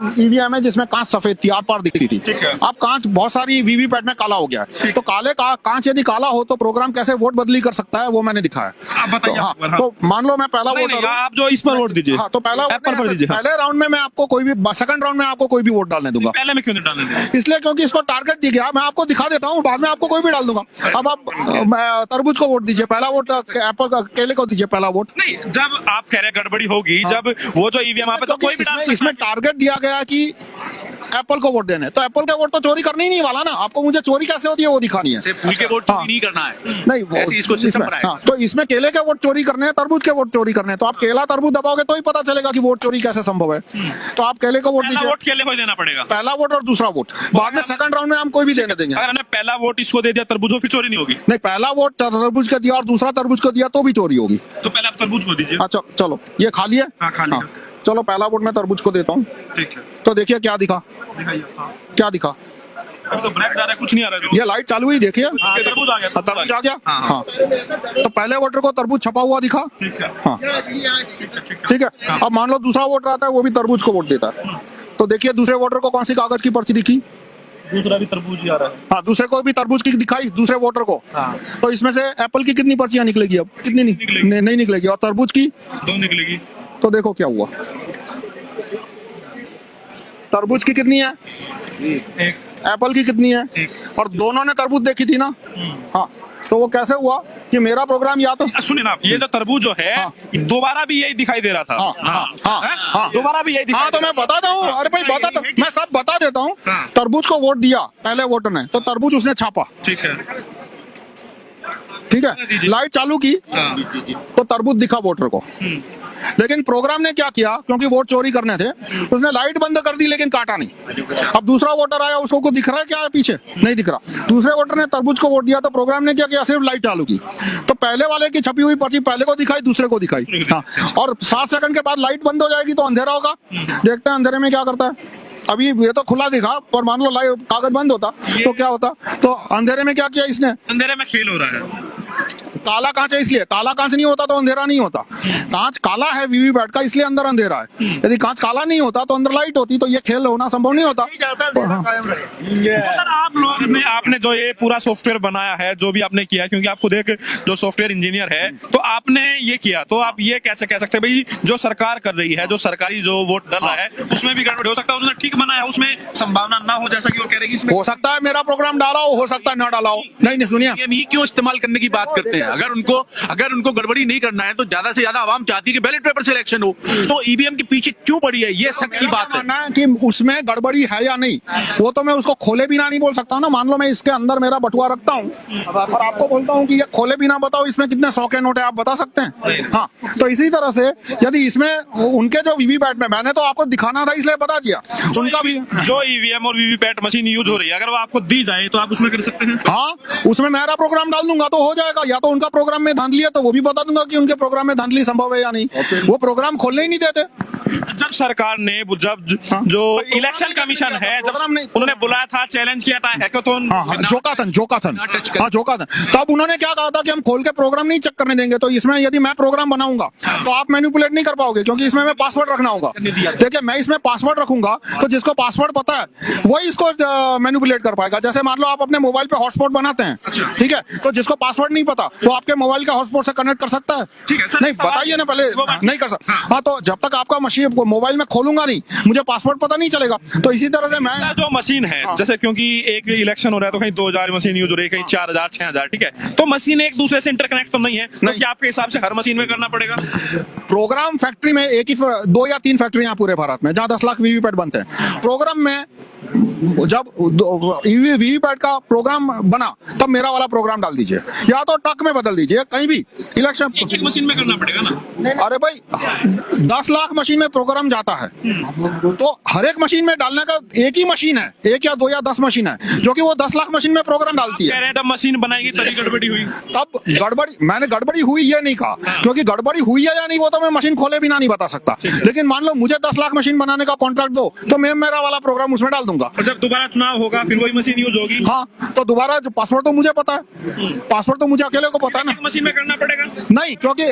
EVM है जिसमें कांच सफेद थी, आर पार दिखती थी। अब कांच बहुत सारी वीवीपैट में काला हो गया है, तो काले कांच यदि काला हो तो प्रोग्राम कैसे वोट बदली कर सकता है, वो मैंने दिखाया। तो मान लो मैं पहला वोटर, आप जो इस पर वोट दीजिए। हाँ, तो पहला दीजिए। पहले राउंड में मैं आपको कोई भी, सेकंड राउंड में आपको कोई भी वोट डालने दूंगा। पहले में क्यों नहीं डालने देंगे? इसलिए क्योंकि इसको टारगेट दिया गया, मैं आपको दिखा देता हूँ, बाद में आपको कोई भी डाल दूंगा। अब आप तरबूज को वोट दीजिए, पहला वोट एप्पल केले को दीजिए, पहला वोट नहीं, जब आप कह रहे हैं गड़बड़ी होगी, जब वो जो ईवीएम आप तो कोई भी डाल सकता है। इसमें टारगेट दिया गया कि एप्पल को वोट देने, तो एप्पल का वोट तो चोरी करनी ही नहीं वाला ना, आपको मुझे चोरी कैसे होती है वो दिखानी है। फूल के वोट चोरी नहीं करना है, नहीं वो इसको सिस्टम बनाया। हाँ, तो इसमें केले के वोट चोरी करने हैं, तरबूज के वोट चोरी करने हैं, तो आप केला तरबूज दबाओगे तो ही पता चलेगा कि वोट चोरी कैसे संभव है। तो आप केले को वोट दीजिए, वोट केले को देना पड़ेगा, पहला वोट और दूसरा वोट, बाद में सेकंड राउंड में हम कोई भी देने देंगे। अगर हमने पहला वोट इसको दे दिया तरबूज, फिर चोरी नहीं होगी। नहीं, पहला वोट तरबूज का दिया और दूसरा तरबूज को दिया तो भी चोरी होगी। तो पहले आप तरबूज को दीजिए। अच्छा चलो, ये खाली है। हाँ, खाली है। चलो पहला वोट मैं तरबूज को देता हूँ। ठीक है, तो देखिए क्या दिखा, क्या दिखा, तो ब्लैक जा रहा है, कुछ नहीं आ रहा है। ये लाइट चालू हुई, देखिए तरबूज आ गया, तरबूज आ गया। हाँ, तो पहले वोटर को तरबूज छपा हुआ दिखा। ठीक है, हाँ ठीक है। अब मान लो दूसरा वोटर आता है, वो भी तरबूज को वोट देता है, तो देखिए दूसरे वोटर को कौन सी कागज की पर्ची दिखी, दूसरा भी तरबूज ही आ रहा है। हाँ, दूसरे को भी तरबूज की दिखाई, दूसरे वोटर को। तो इसमें से एप्पल की कितनी पर्चियां निकलेगी, अब कितनी नहीं निकलेगी, और तरबूज की 2 निकलेगी। तो देखो क्या हुआ, तरबूज की कितनी है, एक, एप्पल की कितनी है, और दोनों ने तरबूज देखी थी ना। हाँ, तो वो कैसे हुआ कि मेरा प्रोग्राम या तो सुनिए ना, ये जो तरबूज जो है दोबारा भी यही दिखाई दे रहा था। हाँ, दोबारा भी यही हाँ, तो मैं बताता हूँ, अरे भाई बताता, मैं सब बता देता हूँ। तरबूज को वोट दिया पहले वोटर ने, तो तरबूज उसने छापा। ठीक है, ठीक है, लाइट चालू की तो तरबूज दिखा वोटर को, लेकिन प्रोग्राम ने क्या किया, क्योंकि वोट चोरी करने थे, उसने लाइट बंद कर दी लेकिन काटा नहीं। अब दूसरा वोटर आया, उसको कुछ दिख रहा है क्या है पीछे, नहीं दिख रहा। दूसरे वोटर ने तरबूज को वोट दिया, तो प्रोग्राम ने क्या किया, सिर्फ लाइट चालू की, तो पहले वाले की छपी हुई पर्ची पहले को दिखाई, दूसरे को दिखाई। हाँ, और 7 सेकंड के बाद लाइट बंद हो जाएगी तो अंधेरा होगा। देखते हैं अंधेरे में क्या करता है। अभी ये तो खुला दिखा, पर मान लो लाइट कागज बंद होता तो क्या होता। तो अंधेरे में क्या किया इसने, अंधेरे में खेल हो रहा है। काला कांच है, इसलिए काला कांच नहीं होता तो अंधेरा नहीं होता। कांच काला है वीवीपैट का, इसलिए अंदर अंधेरा है। यदि कांच काला नहीं होता तो अंदर लाइट होती, तो ये खेल होना संभव नहीं होता। सर आप लोग ने, आपने जो ये पूरा सॉफ्टवेयर बनाया है, जो भी आपने किया, क्योंकि आप खुद एक जो सॉफ्टवेयर इंजीनियर है, तो आपने ये किया, तो आप ये कैसे कह सकते हैं भाई जो सरकार कर रही है, जो सरकारी जो वोट डल रहा है, उसमें भी गड़बड़ी हो सकता है, उन्होंने ठीक बनाया, उसमें संभावना ना हो, जैसा कि वो कह रहे हैं हो सकता है मेरा प्रोग्राम डाला हो सकता है ना डाला हो। नहीं सुनिए, ये क्यों इस्तेमाल करने की बात करते हैं। अगर उनको गड़बड़ी नहीं करना है तो ज्यादा से ज्यादा आवाम चाहती है कि बैलेट पेपर से इलेक्शन हो, तो ईवीएम के पीछे क्यों पड़ी है, ये शक की बात है कि उसमें गड़बड़ी है या नहीं, वो तो मैं उसको खोले बिना नहीं बोल सकता ना। मान लो मैं इसके अंदर मेरा बटुआ रखता हूँ और आपको बोलता हूँ कि ये खोले बिना बताओ इसमें कितने 100 के नोट है, आप बता सकते हैं। हाँ, तो इसी तरह से यदि इसमें उनके जो वीवीपैट में, मैंने तो आपको दिखाना था इसलिए बता दिया, उनका भी जो ईवीएम और वीवीपैट मशीन यूज हो रही है, अगर वो आपको दी जाए तो आप उसमें कर सकते हैं। हाँ, उसमें मेरा प्रोग्राम डाल दूंगा तो हो जाएगा, या तो उनका प्रोग्राम में धांधली है तो वो भी बता दूंगा कि उनके प्रोग्राम में धांधली संभव है या नहीं। वो प्रोग्राम खोलने ही नहीं देते। जब सरकार ने जो इलेक्शन कमीशन है, जब उन्होंने बुलाया था, चैलेंज किया था हैकाथन, जोकाथन, तब उन्होंने क्या कहा था कि हम खोल के प्रोग्राम नहीं चेक करने देंगे। तो इसमें यदि मैं प्रोग्राम बनाऊंगा तो आप मैनिपुलेट नहीं कर पाओगे, क्योंकि इसमें मैं पासवर्ड रखना होगा। देखिए, मैं इसमें पासवर्ड रखूंगा तो जिसको पासवर्ड पता है वही इसको मैनिपुलेट कर पाएगा। जैसे मान लो आप अपने मोबाइल पे हॉटस्पॉट बनाते हैं, ठीक है, तो जिसको पासवर्ड नहीं पता वो आपके मोबाइल का हॉटस्पॉट से कनेक्ट कर सकता है। नहीं, बताइए ना पहले, नहीं कर सकता। हाँ, तो जब तक आपका मशीन मोबाइल में खोलूंगा नहीं, मुझे पासवर्ड पता नहीं चलेगा। तो इसी तरह से मैं जो मशीन है, जैसे क्योंकि एक इलेक्शन हो रहा है तो कहीं 2000 मशीन यूज हो रही है, कहीं 4000 6000, ठीक है, तो मशीन एक दूसरे से इंटरकनेक्ट तो नहीं है, तो क्या आपके हिसाब से हर मशीन में करना पड़ेगा? प्रोग्राम फैक्ट्री में एक ही 2 या 3 फैक्ट्रियां पूरे भारत में जहां 10 लाख वीवीपैट बनते हैं। प्रोग्राम में जब वीवीपैट का प्रोग्राम बना तब मेरा वाला प्रोग्राम डाल दीजिए, या तो ट्रक में बदल दीजिए, कहीं भी इलेक्शन एक मशीन में करना पड़ेगा ना। अरे भाई 10 लाख मशीन में प्रोग्राम जाता है, तो हर एक मशीन में डालने का एक ही मशीन है, 1 या 2 या 10 मशीन है जो कि वो 10 लाख मशीन में प्रोग्राम डालती है। तब मशीन बनाएगी तभी गड़बड़ी हुई। तब गड़बड़ी, मैंने गड़बड़ी हुई ये नहीं कहा, क्योंकि गड़बड़ी हुई है या नहीं वो तो मैं मशीन खोले बिना नहीं बता सकता। लेकिन मान लो मुझे 10 लाख मशीन बनाने का कॉन्ट्रैक्ट दो, तो मैं मेरा वाला प्रोग्राम उसमें डाल दूंगा। दूंगा। और जब दोबारा चुनाव होगा फिर वही मशीन यूज होगी। हाँ, तो दोबारा जो पासवर्ड तो मुझे पता है, पासवर्ड तो मुझे अकेले को पता है ना। मशीन में करना पड़ेगा नहीं, क्योंकि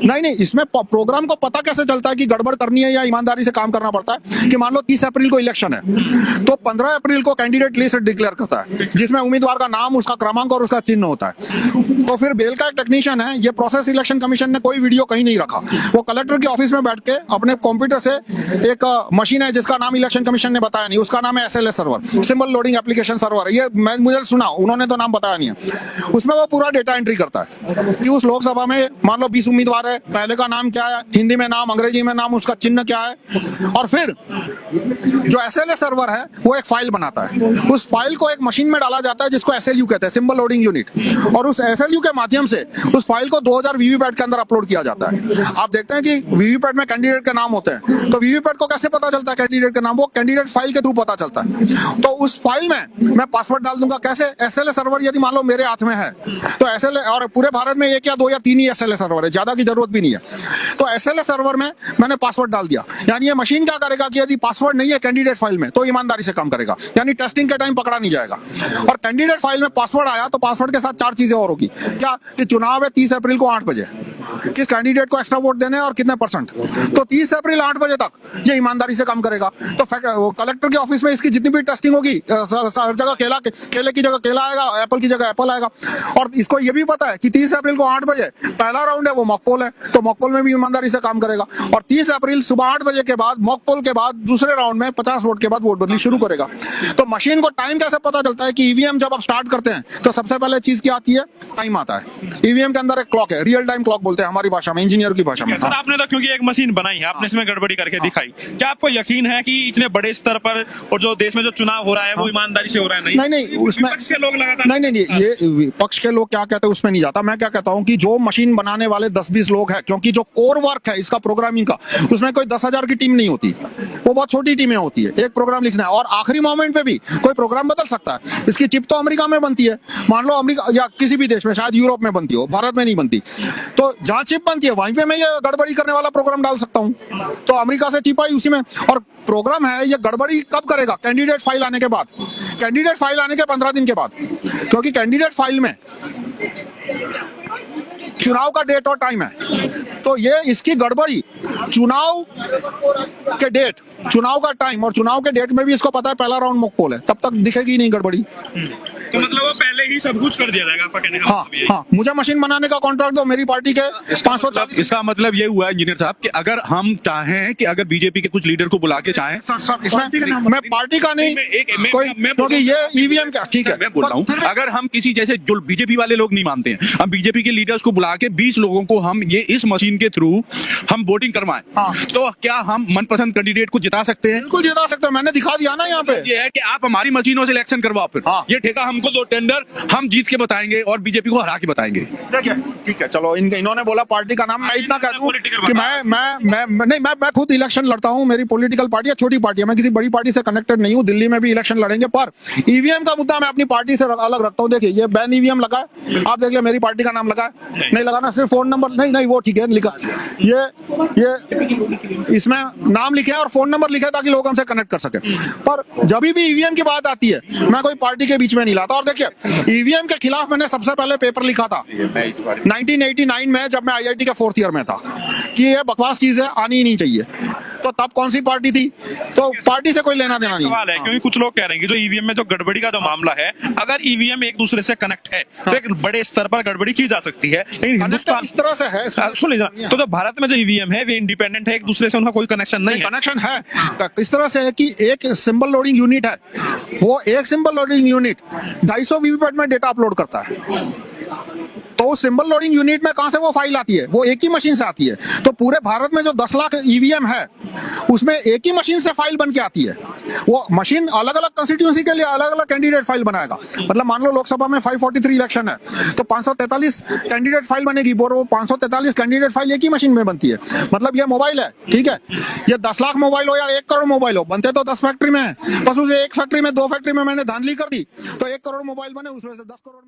नहीं इसमें प्रोग्राम को पता कैसे चलता है कि गड़बड़ करनी है या ईमानदारी से काम करना पड़ता है कि मान लो 30 अप्रैल को इलेक्शन है तो 15 अप्रैल को कैंडिडेट लिस्ट डिक्लेयर करता है जिसमें उम्मीदवार का नाम, उसका क्रमांक और उसका चिन्ह होता है। तो फिर बेल का एक टेक्नीशियन है, ये प्रोसेस इलेक्शन कमीशन ने कोई वीडियो कहीं नहीं रखा, वो कलेक्टर के ऑफिस में बैठ के अपने कंप्यूटर से एक मशीन है जिसका नाम इलेक्शन कमीशन ने बताया नहीं, उसका नाम है SLS server, symbol loading application server. ये मुझे सुना, उन्होंने तो नाम बताया नहीं है। उसमें वो पूरा डेटा एंट्री करता है कि उस लोकसभा में मान लो 20 उम्मीदवार है, पहले का नाम क्या है, हिंदी में नाम, अंग्रेजी में नाम, उसका चिन्ह क्या है, और फिर जो SLS सर्वर है वो एक फाइल बनाता है। उस फाइल को एक मशीन में डाला जाता है जिसको SLU कहते हैं, सिंबल लोडिंग यूनिट, और उस SLU के माध्यम से उस फाइल को 2000 वीवीपैट के अंदर अपलोड किया जाता है। आप देखते हैं कि वीवीपैट में कैंडिडेट के नाम होते हैं, तो वीवीपैट को कैसे पता चलता है कैंडिडेट का नाम, वो कैंडिडेट फाइल के थ्रू पता चलता है। तो उस फाइल में मैं पासवर्ड डाल दूंगा कैसे, SLS सर्वर यदि मान लो मेरे हाथ में है तो SLS, और पूरे भारत में 1 या 2 या 3 ही SLS सर्वर है, ज्यादा की जरूरत भी नहीं है, तो SLS सर्वर में मैंने पासवर्ड डाल दिया। यानी ये मशीन क्या करेगा कि यदि पासवर्ड नहीं है कैंडिडेट फाइल में तो ईमानदारी से काम करेगा, यानी टेस्टिंग के टाइम पकड़ा नहीं जाएगा। और कैंडिडेट फाइल में पासवर्ड आया तो पासवर्ड के साथ 4 चीजें और होगी, क्या कि चुनाव है 30 अप्रैल को 8 बजे, किस कैंडिडेट को एक्स्ट्रा वोट देने हैं और कितने %, तो 30 अप्रैल 8 बजे तक ये ईमानदारी से काम करेगा। तो कलेक्टर के ऑफिस में इसकी जितनी भी टेस्टिंग होगी, हर जगह केले की जगह केला आएगा, एप्पल की जगह एप्पल आएगा। और इसको ये भी पता है कि 30 अप्रैल को 8 बजे पहला राउंड है वो मॉक पोल है, तो मॉक पोल में भी ईमानदारी से काम करेगा। और 30 अप्रैल सुबह 8 बजे के बाद मॉक पोल के बाद दूसरे राउंड में 50 वोट के बाद वोट बदली शुरू करेगा। तो मशीन को टाइम कैसे पता चलता है कि ईवीएम जब आप स्टार्ट करते हैं तो सबसे पहले चीज क्या आती है, टाइम आता है। ईवीएम के अंदर एक क्लॉक है, रियल टाइम क्लॉक बोलते हैं हमारी भाषा में, इंजीनियर की भाषा में। सर आपने तो क्योंकि एक मशीन बनाई है, आपने इसमें गड़बड़ी करके दिखाई, क्या आपको यकीन है कि इतने बड़े स्तर पर और जो देश में जो चुनाव हो रहा है वो ईमानदारी से हो रहा है? नहीं, उसमें विपक्ष के लोग लगातार नहीं, ये विपक्ष के लोग क्या कहते हैं उसमें नहीं जाता। मैं क्या कहता हूं कि जो मशीन बनाने वाले 10-20 लोग हैं, क्योंकि जो कोर वर्क है इसका प्रोग्रामिंग का, उसमें कोई 10,000 की टीम नहीं होती, वो बहुत छोटी टीमें होती है। एक प्रोग्राम लिखना है और आखिरी मोमेंट पे भी कोई प्रोग्राम बदल सकता है। इसकी चिप तो अमेरिका में बनती है, मान लो अमेरिका या किसी भी देश में, शायद यूरोप में बनती हो, भारत में नहीं बनती, तो जहां चिप बनती है वहीं पे मैं ये गड़बड़ी करने वाला प्रोग्राम डाल सकता हूं। तो अमेरिका से चिप आई उसी में, और प्रोग्राम है ये गड़बड़ी कब करेगा, कैंडिडेट फाइल आने के बाद, कैंडिडेट फाइल आने के 15 दिन के बाद, क्योंकि कैंडिडेट फाइल में चुनाव का डेट और टाइम है। तो ये इसकी गड़बड़ी चुनाव के डेट, चुनाव का टाइम और चुनाव के डेट में भी इसको पता है पहला राउंड मॉक पोल है, तब तक दिखेगी नहीं गड़बड़ी। तो मतलब वो पहले ही सब कुछ कर दिया जाएगा आपका कहने का मतलब ये है। हाँ, मुझे मशीन बनाने का कॉन्ट्रैक्ट दो, मेरी पार्टी के 540। इसका मतलब ये हुआ इंजीनियर साहब कि अगर हम चाहें कि अगर बीजेपी के कुछ लीडर को बुला के चाहें, सर इसमें मैं पार्टी का नहीं, कोई, क्योंकि ये ईवीएम का ठीक है, मैं बोल रहा हूँ अगर हम किसी जैसे जो बीजेपी वाले लोग नहीं मानते हैं, हम बीजेपी के लीडर्स को बुला के 20 लोगों को हम ये इस मशीन के थ्रू हम वोटिंग करवाएं, तो क्या हम मनपसंद कैंडिडेट को जिता सकते हैं? बिल्कुल जिता सकते हैं, मैंने दिखा दिया ना यहाँ पे। ये है कि आप हमारी मशीनों से इलेक्शन करवाओ, फिर ये ठेका हमको दो, टेंडर हम जीत के बताएंगे और बीजेपी को हरा के बताएंगे। देखिए ठीक है, चलो इन्होंने बोला पार्टी का नाम, मैं इतना कह दूं कि मैं खुद इलेक्शन लड़ता हूं, मेरी पॉलिटिकल पार्टी है, छोटी पार्टी है, मैं किसी बड़ी पार्टी से कनेक्टेड नहीं हूं। दिल्ली में भी इलेक्शन लड़ेंगे, पर ईवीएम का मुद्दा मैं अपनी पार्टी से अलग रखता हूं। देखिए ये बैन ईवीएम लगा है, आप देख ले मेरी पार्टी का नाम लगा है, नहीं लगाना, सिर्फ फोन नंबर नहीं वो ठीक है लिखा, ये इसमें नाम लिखे और फोन नंबर लिखे ताकि लोग हमसे कनेक्ट कर सके। पर जब भी ईवीएम की बात आती है मैं कोई पार्टी के बीच में नहीं लाता। और देखिए ईवीएम के खिलाफ मैंने सबसे पहले पेपर लिखा था 1989 में, जब मैं IIT के 4th ईयर में था, कि ये बकवास चीज है, आनी ही नहीं चाहिए। तो तब कौन सी पार्टी थी, तो पार्टी से कोई लेना देना नहीं। सवाल है क्योंकि कुछ लोग कह रहे हैं कि जो ईवीएम में जो गड़बड़ी का जो मामला है, अगर ईवीएम एक दूसरे से कनेक्ट है तो एक बड़े स्तर पर गड़बड़ी की जा सकती है, लेकिन हिंदुस्तान इस तरह से है, सुन लीजिए, तो जो भारत में जो ईवीएम है वे इंडिपेंडेंट है, एक दूसरे से उनका कोई कनेक्शन नहीं है। कनेक्शन है इस तरह से है कि एक सिंबल लोडिंग यूनिट है, वो एक सिंबल लोडिंग यूनिट 250 वीवीपैट में डेटा अपलोड करता है। तो उस सिंबल लोडिंग यूनिट में कहां से वो फाइल आती है, वो एक ही मशीन से आती है। तो पूरे भारत में जो 10 लाख ईवीएम है उसमें एक ही मशीन से फाइल बन के आती है। वो मशीन अलग अलग कंस्टिट्यूएंसी के लिए अलग अलग कैंडिडेट फाइल बनाएगा। मतलब मान लो लोकसभा में 543 इलेक्शन है तो 543 कैंडिडेट फाइल बनेगी, वो 543 कैंडिडेट फाइल एक ही मशीन में बनती है। मतलब ये मोबाइल है, ठीक है, ये 10 लाख मोबाइल हो या 1 करोड़ मोबाइल हो, बनते तो 10 फैक्ट्री में है, बस उसे एक फैक्ट्री में 2 फैक्ट्री में मैंने धांधली कर दी तो 1 करोड़ मोबाइल बने, उसमें से 10 करोड़ में